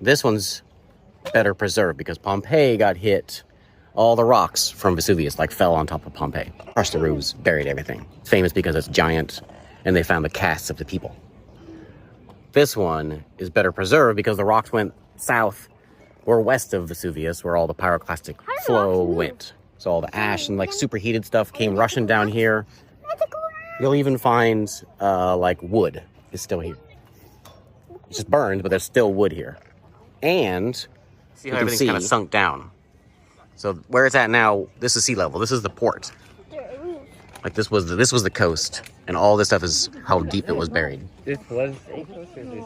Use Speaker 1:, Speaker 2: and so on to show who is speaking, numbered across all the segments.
Speaker 1: This one's better preserved because Pompeii got hit. All the rocks from Vesuvius like fell on top of Pompeii. Crushed the roofs, buried everything. It's famous because it's giant and they found the casts of the people. This one is better preserved because the rocks went south or west of Vesuvius where all the pyroclastic flow went. So all the ash and like superheated stuff came rushing down here. You'll even find like wood is still here. It's just burned, but there's still wood here. And see how everything's kind of sunk down. So where it's at now, this is sea level. This is the port. Like this was the coast, and all this stuff is how deep it was buried.
Speaker 2: This was a coast or this?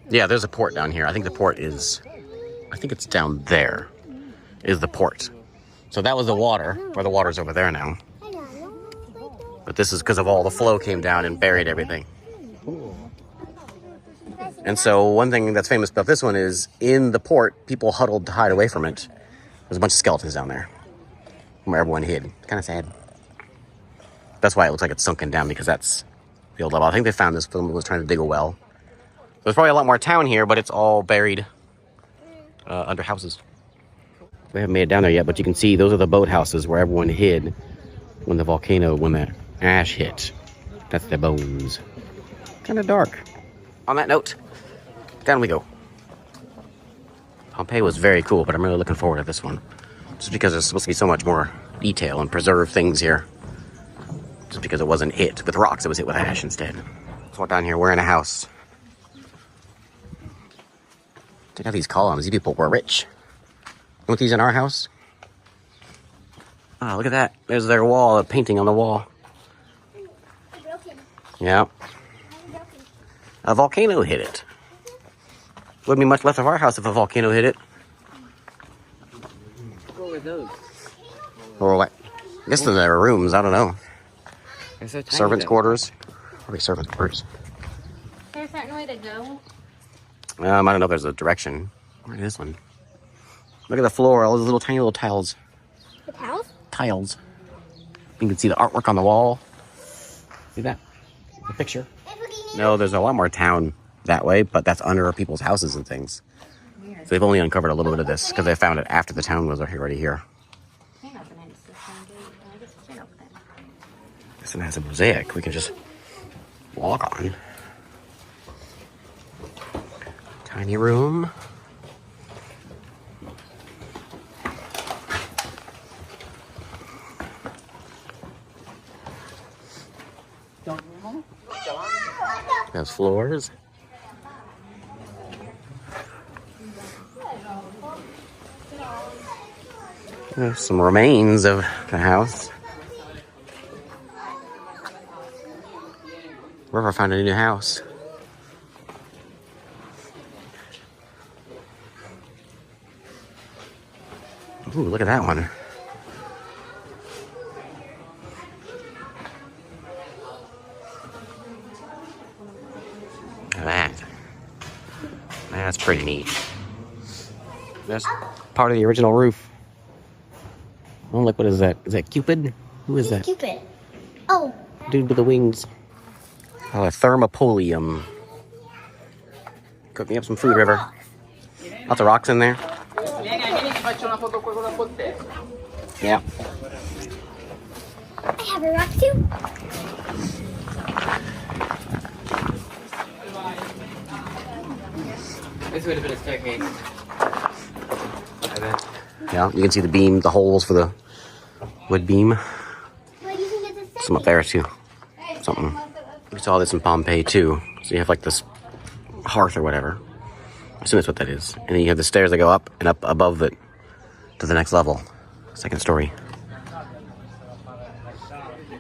Speaker 1: Yeah, there's a port down here. I think the port is, I think it's down there, is the port. So that was the water, where the water's over there now. But this is because of all the flow came down and buried everything. And so one thing that's famous about this one is in the port, people huddled to hide away from it. There's a bunch of skeletons down there where everyone hid. Kind of sad. That's why it looks like it's sunken down, because that's the old level. I think they found this when it was trying to dig a well. There's probably a lot more town here, but it's all buried under houses. We haven't made it down there yet, but you can see those are the boathouses where everyone hid when the ash hit. That's their bones. Kind of dark. On that note, down we go. Pompeii was very cool, but I'm really looking forward to this one. Just because there's supposed to be so much more detail and preserved things here. Just because it wasn't hit with rocks, it was hit with ash instead. Let's walk down here. We're in a house. Check out these columns. These people were rich. You want these in our house? Oh, look at that. There's their wall, a painting on the wall. Yeah. A volcano hit it. Wouldn't be much left of our house if a volcano hit it.
Speaker 2: What were those?
Speaker 1: Or what? I guess they're rooms. I don't know.
Speaker 2: So
Speaker 1: Servants' quarters. Probably servants' quarters.
Speaker 3: There's a certain way to go.
Speaker 1: I don't know if there's a direction. Where is this one? Look at the floor. All those little tiny little tiles.
Speaker 3: The tiles?
Speaker 1: Tiles. You can see the artwork on the wall. See that? The picture. No, there's a lot more town that way, but that's under people's houses and things. So they've only uncovered a little bit of this because they found it after the town was already here. This one has a mosaic we can just walk on. Tiny room. Has floors. There's some remains of the house. Whoever found a new house. Ooh, look at that one. Look at that. That's pretty neat. That's part of the original roof. Oh, look, what is that? Is that Cupid? Who is that?
Speaker 3: Cupid. Oh.
Speaker 1: Dude with the wings. Oh, a thermopolium. Cook me up some food, River. Lots of rocks in there. Yeah.
Speaker 3: I have a rock too.
Speaker 2: This would have been a staircase.
Speaker 1: Yeah, you can see the beam, the holes for the wood beam. Some up there too. Something. We saw this in Pompeii too. So you have like this hearth or whatever. I assume that's what that is. And then you have the stairs that go up and up above it to the next level. Second story.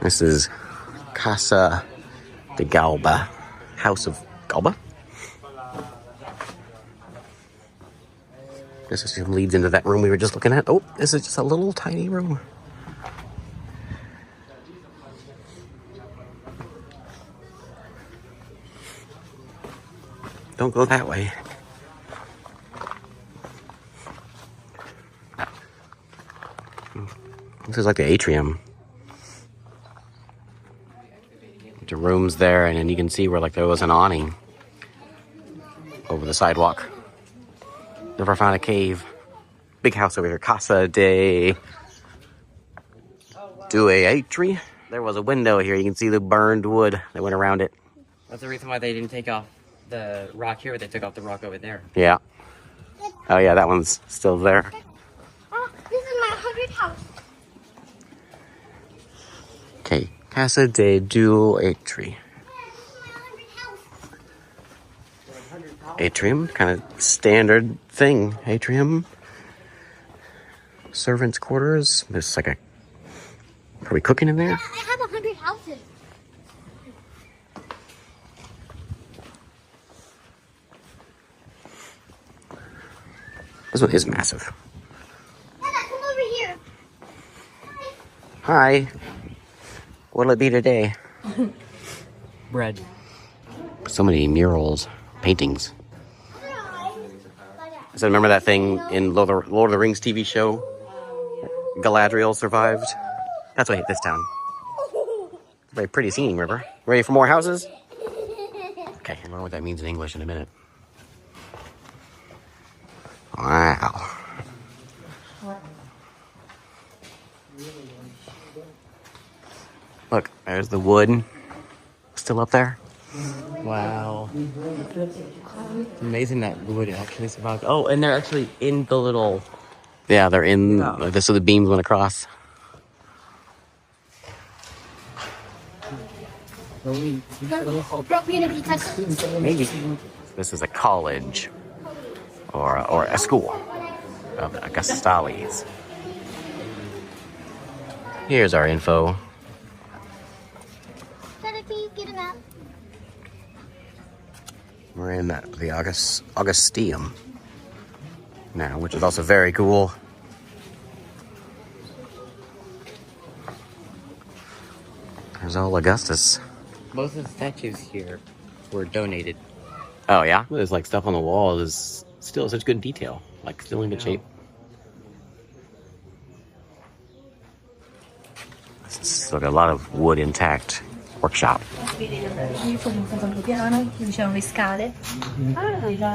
Speaker 1: This is Casa de Galba. House of Galba? This just leads into that room we were just looking at. Oh, this is just a little tiny room. Don't go that way. This is like the atrium. The rooms there, and then you can see where like there was an awning over the sidewalk. Never found a cave. Big house over here. Casa de Duatri. There was a window here. You can see the burned wood that went around it.
Speaker 2: That's the reason why they didn't take off the rock here, but they took off the rock over there.
Speaker 1: Yeah. Oh yeah, that one's still there.
Speaker 3: Oh, this is my 100th house.
Speaker 1: Okay, Casa de Duatri. Atrium, kind of standard thing. Atrium. Servants' quarters. There's like a... Are we cooking in there?
Speaker 3: I have 100 houses.
Speaker 1: This one is massive.
Speaker 3: Dada, come over here.
Speaker 1: Hi. What'll it be today?
Speaker 2: Bread.
Speaker 1: So many murals, paintings. So remember that thing in Lord of the Rings TV show? Galadriel survived. That's what hit this town. It's a very pretty scene, remember? Ready for more houses? Okay, I don't know what that means in English in a minute. Wow. Look, there's the wood. Still up there.
Speaker 2: Wow. Amazing that wood actually survived. Oh, and they're actually in the little...
Speaker 1: Yeah, they're in... So the beams went across.
Speaker 2: Maybe.
Speaker 1: This is a college. Or a school of Augustales. Here's our info.
Speaker 3: Dada, can you get him out?
Speaker 1: We're in the Augusteum now, which is also very cool. There's old Augustus.
Speaker 2: Most of the statues here were donated.
Speaker 1: Oh yeah? There's like stuff on the wall is still such good detail. Like still in good shape. It's like a lot of wood intact. Workshop.
Speaker 4: Ci sono le scale.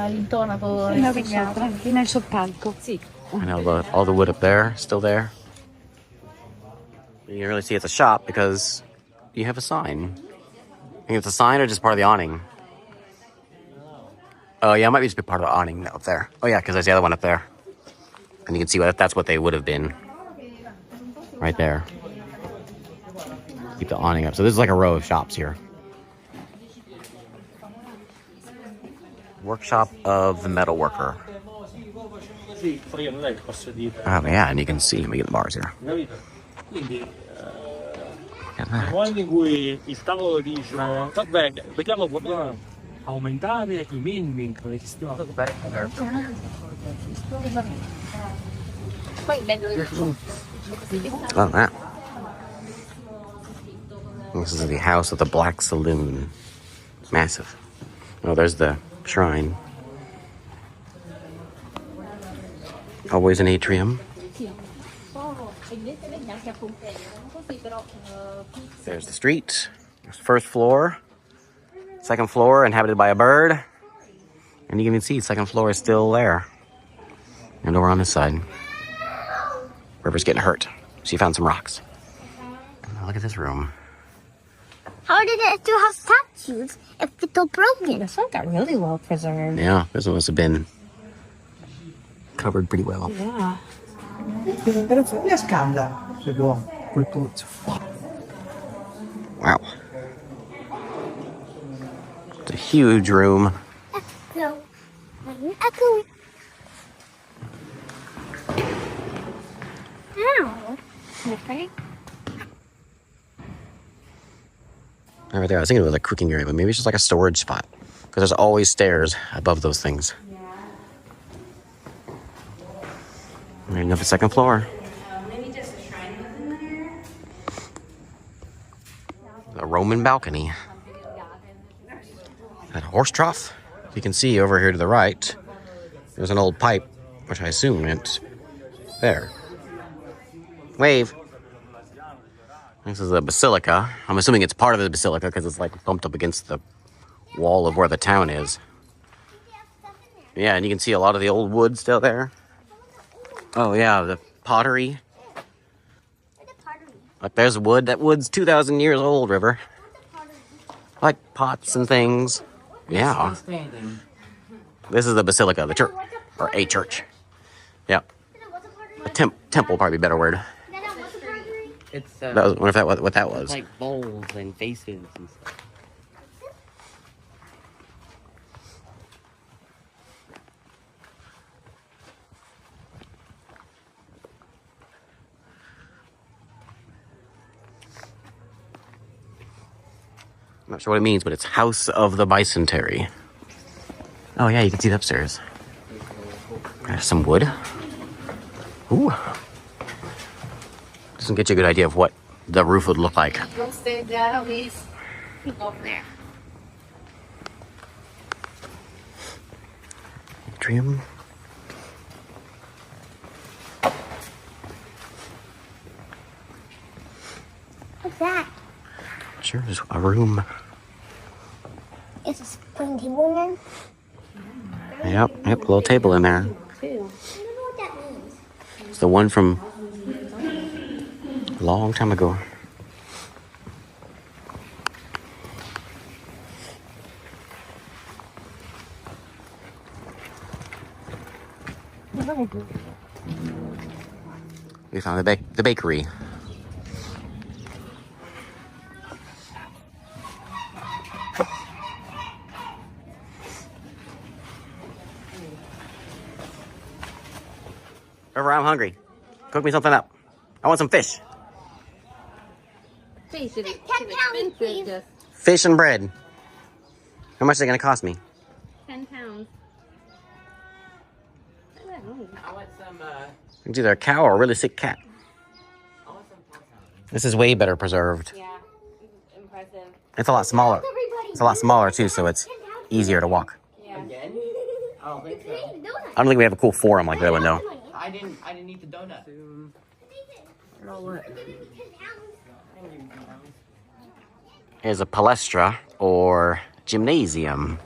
Speaker 4: L'intonaco nel soppalco. Sì.
Speaker 1: I know all the wood up there, still there. You can really see it's a shop because you have a sign. I think it's a sign or just part of the awning. Oh yeah, it might be just part of the awning up there. Oh yeah, because there's the other one up there. And you can see that's what they would have been. Right there. Keep the awning up. So this is like a row of shops here. Workshop of the metal worker. Oh yeah, and you can see. Let me get the bars here. Look at that.
Speaker 5: Momento in cui il tavolo dice vabbè, vediamo come aumentare i minimi che esistono.
Speaker 1: Oh, that. This is the house of the Black Saloon. It's massive. Oh, there's the shrine. Always an atrium. There's the street. There's first floor. Second floor, inhabited by a bird. And you can even see second floor is still there. And over on this side. River's getting hurt. She found some rocks. Look at this room.
Speaker 3: How did it still have statues if it's all broken?
Speaker 4: This one got really well preserved.
Speaker 1: Yeah, this one must have been covered pretty well.
Speaker 4: Yeah.
Speaker 1: Wow. It's a huge room.
Speaker 3: Echo. Echo. Ow. Okay.
Speaker 1: Right there. I was thinking it was a cooking area, but maybe it's just like a storage spot. Because there's always stairs above those things. Right up the second floor.
Speaker 4: Maybe just a shrine within there.
Speaker 1: A Roman balcony. That horse trough. You can see over here to the right, there's an old pipe, which I assume went there. Wave. This is a basilica. I'm assuming it's part of the basilica because it's like bumped up against the wall of where the town is. Yeah, and you can see a lot of the old wood still there. Oh yeah, the pottery. Like there's wood. That wood's 2,000 years old, River. Like pots and things. Yeah. This is the basilica, the church, or a church. Yeah. A temple, probably a better word.
Speaker 2: It's
Speaker 1: I wonder if what that was.
Speaker 2: like bowls and faces and stuff.
Speaker 1: I'm not sure what it means, but it's House of the Bicentenary. Oh yeah, you can see it upstairs. There's some wood. Ooh. Doesn't get you a good idea of what the roof would look like.
Speaker 4: Don't stay there, please. Go there.
Speaker 1: Atrium.
Speaker 3: What's that?
Speaker 1: Sure, there's a room.
Speaker 3: It's a spring table in there.
Speaker 1: Yep, a little table in there.
Speaker 3: I don't know what that means.
Speaker 1: It's the one from a long time ago. We found the bakery. River, I'm hungry. Cook me something up. I want some fish.
Speaker 4: Fish, it's
Speaker 3: 10 pounds, please.
Speaker 4: expensive.
Speaker 1: Fish and bread. How much is it going to cost me?
Speaker 4: 10 pounds.
Speaker 2: I want some,
Speaker 1: It's either a cow or a really sick cat.
Speaker 2: I want some pasta.
Speaker 1: This is way better preserved.
Speaker 4: Yeah, impressive.
Speaker 1: It's a lot smaller.
Speaker 3: Everybody.
Speaker 1: It's a lot smaller too, so it's easier to walk.
Speaker 4: Yeah.
Speaker 2: Again? I don't think so.
Speaker 1: I don't think we have a cool forum like that one, though.
Speaker 2: I didn't eat the donut.
Speaker 1: Here's a palestra or gymnasium.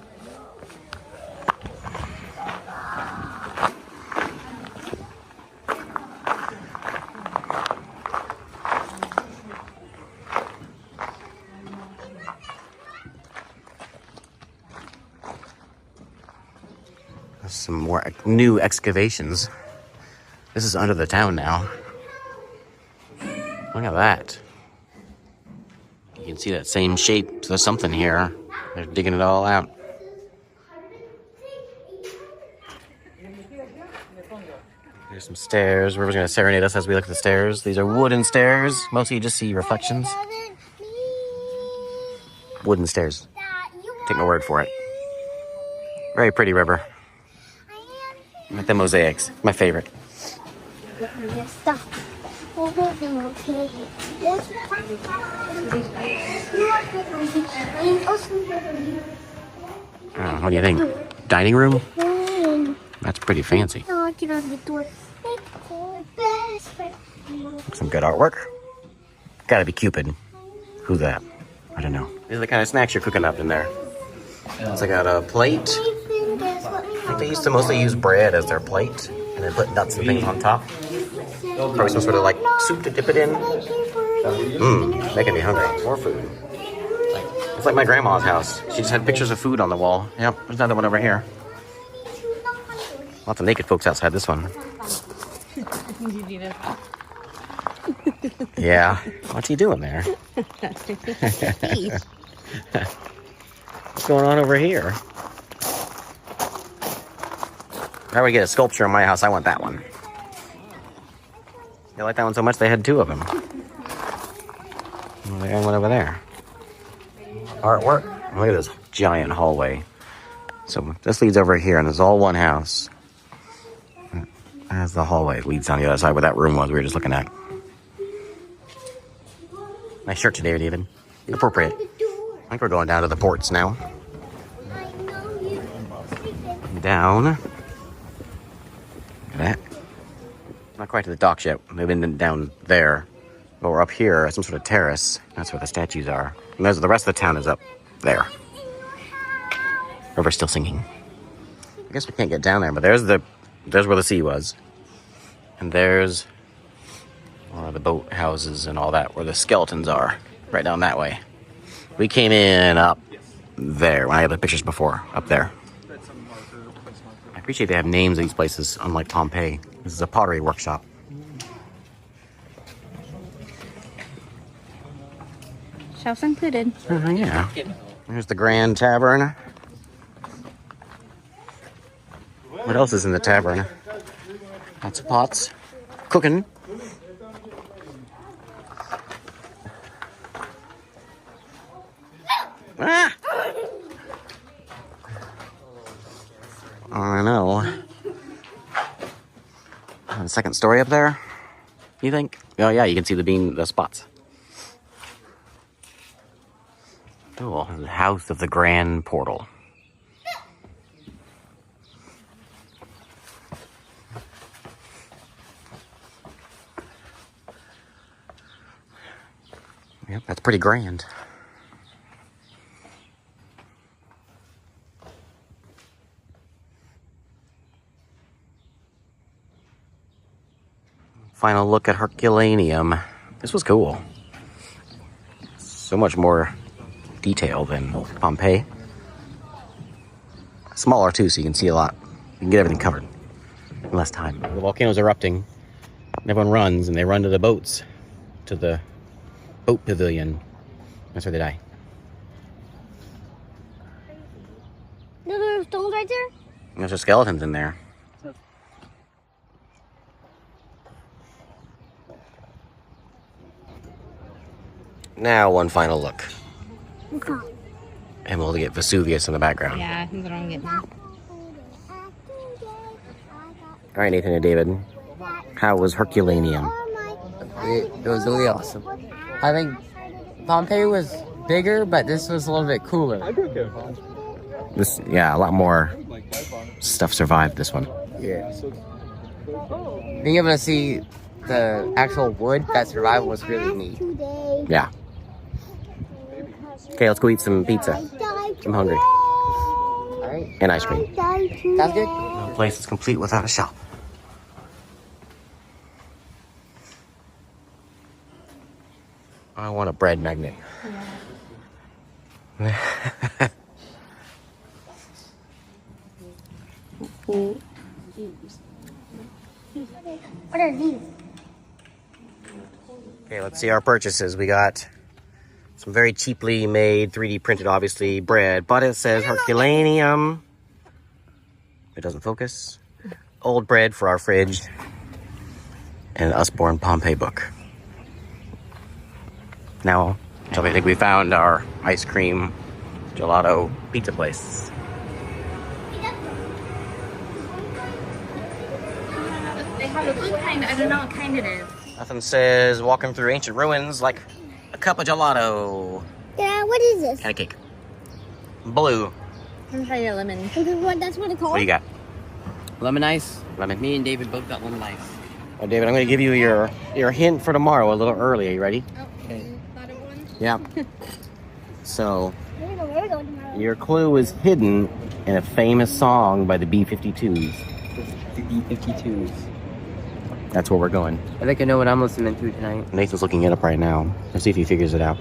Speaker 1: There's some more new excavations. This is under the town now. Look at that. You can see that same shape. So there's something here. They're digging it all out. There's some stairs. River's going to serenade us as we look at the stairs. These are wooden stairs. Mostly you just see reflections. Wooden stairs. Take my word for it. Very pretty, River. Like the mosaics. My favorite. What do you think? Dining room? That's pretty fancy. Some good artwork. Gotta be Cupid. Who's that? I don't know. These are the kind of snacks you're cooking up in there. So I got a plate. I think they used to mostly use bread as their plate and then put nuts and things on top. Probably some sort of like soup to dip it in. Making me hungry. More food. It's like my grandma's house. She just had pictures of food on the wall. Yep, there's another one over here. Lots of naked folks outside this one. Yeah. What's he doing there? What's going on over here? If I would get a sculpture in my house, I want that one. They like that one so much they had two of them. Well, they had one over there. Artwork. Look at this giant hallway. So this leads over here, and it's all one house. As the hallway leads down the other side where that room was we were just looking at. Nice shirt today, David. Appropriate. I think we're going down to the ports now. Down. Look at that. Not quite to the docks yet. They've been down there. But we're up here at some sort of terrace. That's where the statues are. And the rest of the town is up there. River's still singing. I guess we can't get down there, but there's where the sea was. And there's the boat houses and all that, where the skeletons are, right down that way. We came in up there, when I had the pictures before, up there. I appreciate they have names of these places, unlike Pompeii. This is a pottery workshop.
Speaker 4: Shelves included.
Speaker 1: Yeah. There's the Grand Tavern. What else is in the tavern? Lots of pots. Cooking. Ah! I know. The second story up there, you think? Oh yeah, you can see the spots. Oh, the House of the Grand Portal. Yep, that's pretty grand. Final look at Herculaneum. This was cool. So much more detail than Pompeii. Smaller too, so you can see a lot. You can get everything covered in less time. The volcano's erupting. Everyone runs, and they run to the boats, to the boat pavilion. That's where they die.
Speaker 3: No, there are stones right there?
Speaker 1: There's just skeletons in there. Now one final look.
Speaker 3: Okay.
Speaker 1: And we'll get Vesuvius in the background.
Speaker 4: Yeah, that's what I'm getting.
Speaker 1: All right, Nathan and David. How was Herculaneum?
Speaker 2: It was really awesome. I think Pompeii was bigger, but this was a little bit cooler.
Speaker 1: A lot more stuff survived this one.
Speaker 2: Yeah. Being able to see the actual wood that survived was really neat.
Speaker 1: Yeah. Okay, let's go eat some pizza. I'm hungry.
Speaker 2: Alright.
Speaker 1: And ice cream.
Speaker 2: Sounds good.
Speaker 1: No place is complete without a shop. I want a bread magnet.
Speaker 3: What are these?
Speaker 1: Okay, let's see our purchases. We got some very cheaply made, 3D printed, obviously, bread, but it says Herculaneum. It doesn't focus. Old bread for our fridge. And an Usborne Pompeii book. Now, I think we found our ice cream gelato pizza place.
Speaker 4: They have a blue kind. I don't know what kind it is.
Speaker 1: Nothing says walking through ancient ruins like a cup of gelato.
Speaker 3: Yeah, what is this?
Speaker 1: And a cake. Blue.
Speaker 4: I'm trying your lemon.
Speaker 3: That's what it's called?
Speaker 1: What do you got?
Speaker 2: Lemon ice.
Speaker 1: Lemon.
Speaker 2: Me and David both got lemon ice.
Speaker 1: Oh, David, I'm going to give you your hint for tomorrow a little early. Are you ready?
Speaker 2: Okay.
Speaker 4: Thought it was.
Speaker 1: Yeah. So,
Speaker 3: There we go tomorrow.
Speaker 1: your clue is hidden in a famous song by the B-52s.
Speaker 2: The B-52s.
Speaker 1: That's where we're going.
Speaker 2: I think I know what I'm listening to tonight.
Speaker 1: Nathan's looking it up right now. Let's see if he figures it out.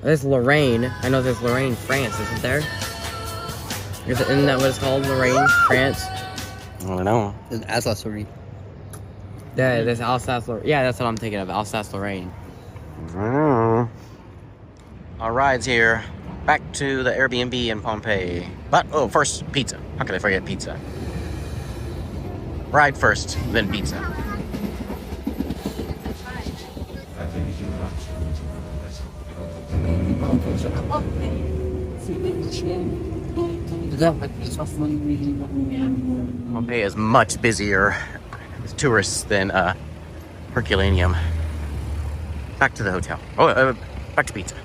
Speaker 2: There's Lorraine. I know there's Lorraine, France, isn't there? Isn't that what it's called? Lorraine, France?
Speaker 1: I don't know.
Speaker 2: There's Alsace-Lorraine. Yeah, there's Alsace-Lorraine. Yeah, that's what I'm thinking of. Alsace-Lorraine.
Speaker 1: Our ride's here. Back to the Airbnb in Pompeii. But, first, pizza. How could I forget pizza? Ride first, then pizza. Pompeii is much busier with tourists than Herculaneum. Back to the hotel. Back to pizza.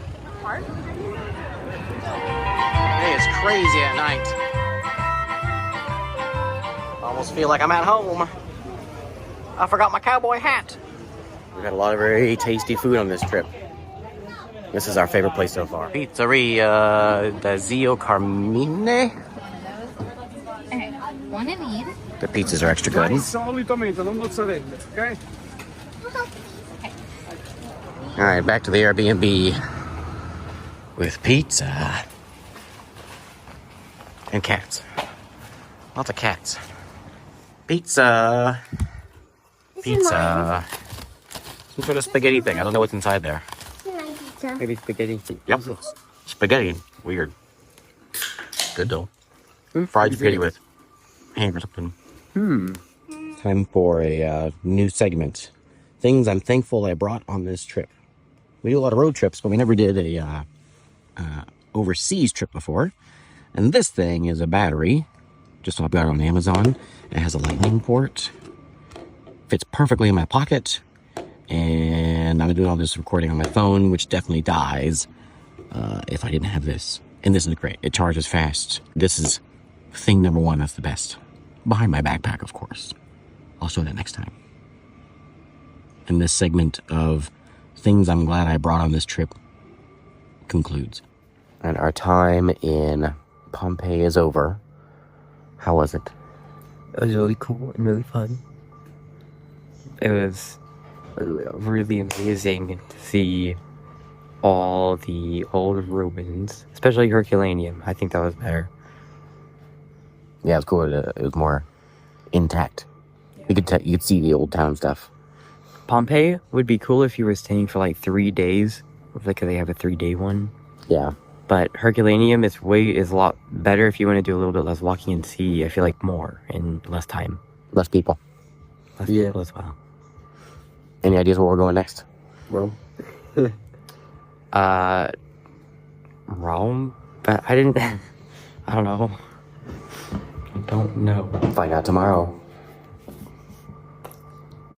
Speaker 1: Hey, it's crazy at night. Almost feel like I'm at home. I forgot my cowboy hat. We've had a lot of very tasty food on this trip. This is our favorite place so far. Pizzeria da Zio Carmine.
Speaker 4: Okay, one of these.
Speaker 1: The pizzas are extra good.
Speaker 5: Solitamente, non mozzarella, ok?
Speaker 1: All right, back to the Airbnb with pizza and cats. Lots of cats. Pizza. Pizza. Some sort of spaghetti thing. I don't know what's inside there.
Speaker 2: Maybe spaghetti.
Speaker 1: Yep. Spaghetti. Weird. Good though. Fried spaghetti with ham or something. Time for a new segment. Things I'm thankful I brought on this trip. We do a lot of road trips, but we never did a overseas trip before. And this thing is a battery. Just got it on Amazon. It has a lightning port. Fits perfectly in my pocket. And I'm doing all this recording on my phone, which definitely dies if I didn't have this. And this is great. It charges fast. This is thing number one that's the best. Behind my backpack, of course. I'll show that next time. And this segment of things I'm glad I brought on this trip concludes. And our time in Pompeii is over. How was it?
Speaker 2: It was really cool and really fun. It was really amazing to see all the old ruins, especially Herculaneum. I think that was better.
Speaker 1: Yeah, it was cool. It was more intact. You could see the old town stuff.
Speaker 2: Pompeii would be cool if you were staying for like 3 days. Like they have a 3-day one.
Speaker 1: Yeah.
Speaker 2: But Herculaneum is a lot better if you want to do a little bit less walking and see. I feel like more and less time.
Speaker 1: Less people.
Speaker 2: Less people as well.
Speaker 1: Any ideas where we're going next?
Speaker 2: Rome. Rome? But I don't know. I don't know.
Speaker 1: Find out tomorrow.